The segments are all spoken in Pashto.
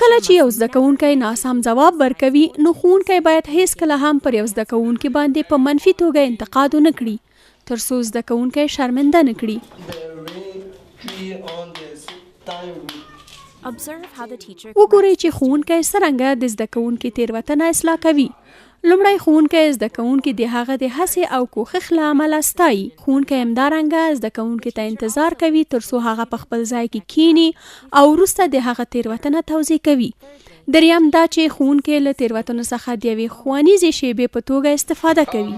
کله چې یو زده کوونکی ناسم ځواب ورکوي نو ښوونکی باید هیڅکله هم پر یو زده کوونکي باندې په منفي توګه انتقاد ونه کړي تر څو زده کوونکی شرمنده نه کړي. وګورئ چې ښوونکی څرنګه د زده کوونکي تېروتنه اصلاح کوي. لومړی ښوونکی زده کوونکي د هغه د هڅې او کوښښ له امله ستایي. ښوونکی همدارنګه زده کوونکي ته انتظار کوي تر څو هغه په خپل ځای کې کینی او وروسته د هغه تېروتنه توضیح کوي. دریم دا چې ښوونکی له تېروتنو څخه د یوې ښوونیزې شیبې په توګه استفاده کوي.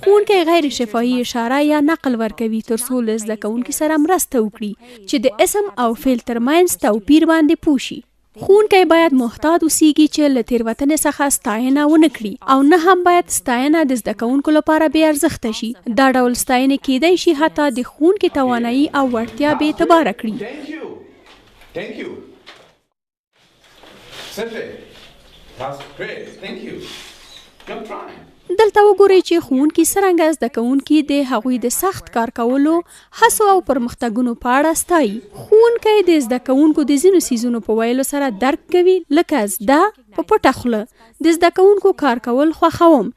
ښوونکی غیر شفاهي اشاره یا نقل ورکوي تر څو له زده کوونکي سره مرسته وکړي چې د اسم او فعل ترمنځ توپیر باندې پوه شي. ښوونکی باید محتاط اوسیږي چې له تېروتنې څخه ستاینه ونه کړي او نه هم باید ستاینه د زده کوونکو لپاره بې ارزښته شي. دا ډول ستاینې کیدای شي حتی د ښوونکي توانایي او وړتیا بې اعتباره کړي. دلته وګورئ چې ښوونکي څرنګه زده کوونکي د هغوی د سخت کار کولو، هڅو او پرمختګونو په اړه ستایي. ښوونکی د زده کوونکو د ځینو څیزونو په ویلو سره درک کوي، لکه زده په پټه خوله، د زده کوونکو کار کول خوښوم،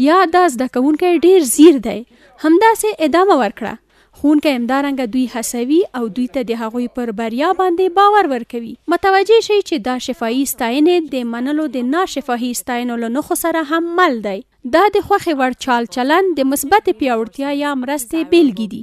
یا دا زده کوونکی ډیر زیر دی، همداسې ادامه ورکړه. ښوونکی همدارنګه دوی هڅوي او دوی ته د هغوی پر بریا باندې باور ورکوي. متوجه شئ چې دا شفاهي ستاینې د منلو د ناشفاهي ستاینو له نښو سره هم مل دی. دا د خوښې وړ چال چلند د مثبتې پیاوړتیا یا مرستې بیلګې دي.